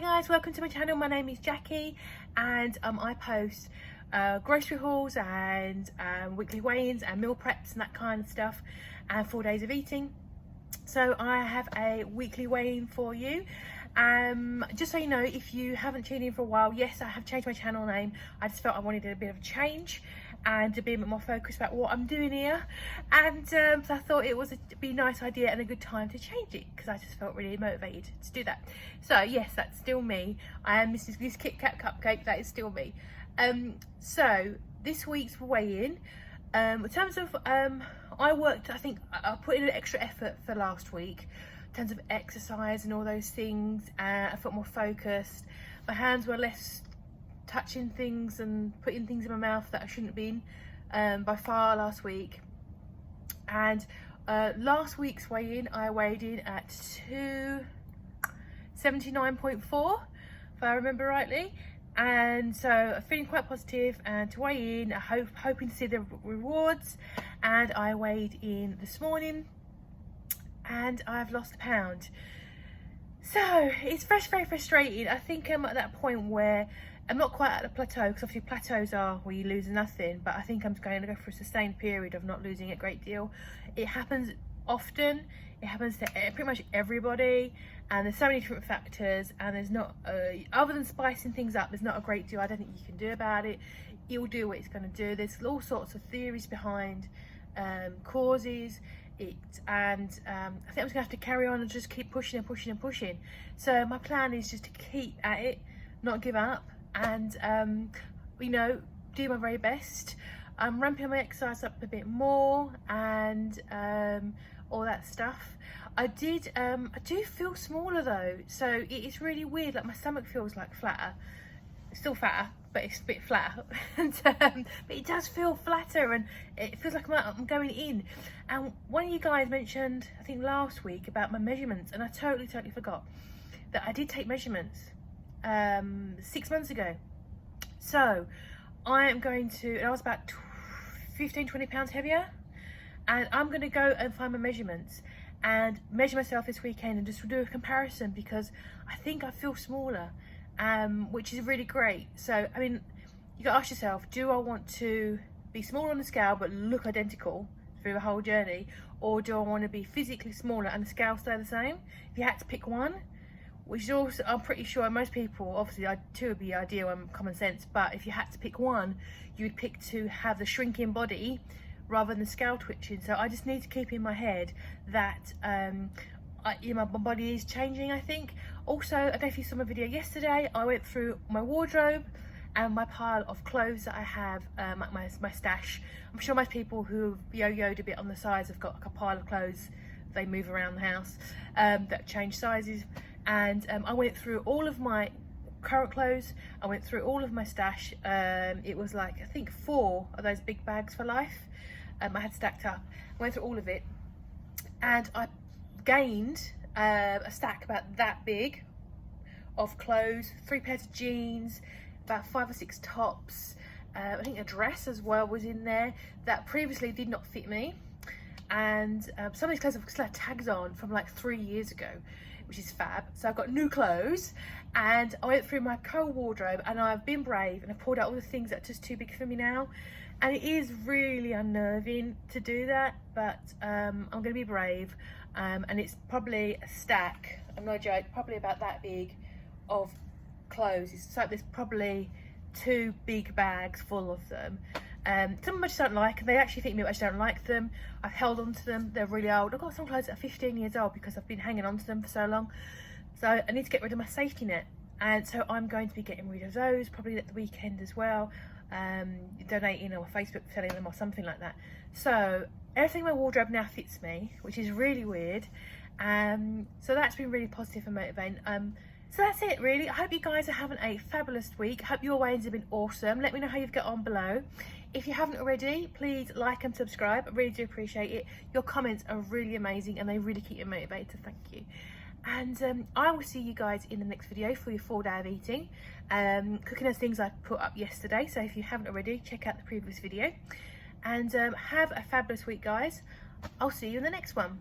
guys, welcome to my channel. My name is Jackie and I post grocery hauls and weekly weigh-ins and meal preps and that kind of stuff, and 4 days of eating. So I have a weekly weigh-in for you. Just so you know, if you haven't tuned in for a while, yes, I have changed my channel name. I just felt I wanted a bit of a change and to be a bit more focused about what I'm doing here, and so I thought it would be a nice idea and a good time to change it, because I just felt really motivated to do that. So yes, that's still me. I am Mrs. This Kit Kat Cupcake. That is still me. So this week's weigh-in, in terms of I worked, I think I put in an extra effort for last week in terms of exercise and all those things. I felt more focused. My hands were less touching things and putting things in my mouth that I shouldn't have been by far last week. And last week's weigh-in, I weighed in at 279.4 if I remember rightly, and so I'm feeling quite positive and to weigh in, hoping to see the rewards. And I weighed in this morning and I've lost a pound. So it's very frustrating. I think I'm at that point where I'm not quite at the plateau, because obviously plateaus are where you lose nothing, but I think I'm going to go for a sustained period of not losing a great deal. It happens often, it happens to pretty much everybody, and there's so many different factors, and there's not other than spicing things up, there's not a great deal I don't think you can do about it. It will do what it's going to do. There's all sorts of theories behind causes it, and I think I'm just gonna have to carry on and just keep pushing and pushing. So my plan is just to keep at it, not give up, and you know, do my very best. I'm ramping my exercise up a bit more and all that stuff. I do feel smaller though, so it is really weird. Like my stomach feels like flatter, still fatter, but it's a bit flatter. And but it does feel flatter, and it feels like I'm going in. And one of you guys mentioned, I think last week, about my measurements, and I totally forgot that I did take measurements 6 months ago. So I am going to, and I was about 15-20 pounds heavier, and I'm going to go and find my measurements and measure myself this weekend and just do a comparison, because I think I feel smaller, which is really great. So I mean, you gotta ask yourself, do I want to be smaller on the scale but look identical through the whole journey, or do I want to be physically smaller and the scale stay the same? If you had to pick one, which is also, I'm pretty sure most people, obviously two would be ideal and common sense, but if you had to pick one, you would pick to have the shrinking body rather than the scale twitching. So I just need to keep in my head that you know, my body is changing, I think. Also, I don't know if you saw my video yesterday, I went through my wardrobe and my pile of clothes that I have, my stash. I'm sure most people who yo-yoed a bit on the sides have got like a pile of clothes they move around the house that change sizes. And I went through all of my current clothes, I went through all of my stash. It was like, I think 4 of those big bags for life I had stacked up. I went through all of it, and I gained a stack about that big of clothes, 3 pairs of jeans, about 5 or 6 tops, I think a dress as well was in there that previously did not fit me, and some of these clothes have still had tags on from like 3 years ago, which is fab. So I've got new clothes, and I went through my wardrobe, and I've been brave and I've pulled out all the things that are just too big for me now. And it is really unnerving to do that, but I'm going to be brave. And it's probably a stack, I'm no joke, probably about that big of clothes. So there's probably 2 big bags full of them. Some of them I just don't like. They actually fit me, but I just don't like them. I've held on to them. They're really old. I've got some clothes that are 15 years old because I've been hanging on to them for so long. So I need to get rid of my safety net. And so I'm going to be getting rid of those probably at the weekend as well. Donating or Facebook selling them or something like that. So everything in my wardrobe now fits me, which is really weird. So that's been really positive and motivating. So that's it really. I hope you guys are having a fabulous week. I hope your weigh-ins have been awesome. Let me know how you've got on below. If you haven't already, please like and subscribe. I really do appreciate it. Your comments are really amazing and they really keep me motivated. Thank you. And I will see you guys in the next video for your 4 day of eating. Cooking those things I put up yesterday. So if you haven't already, check out the previous video. And have a fabulous week, guys. I'll see you in the next one.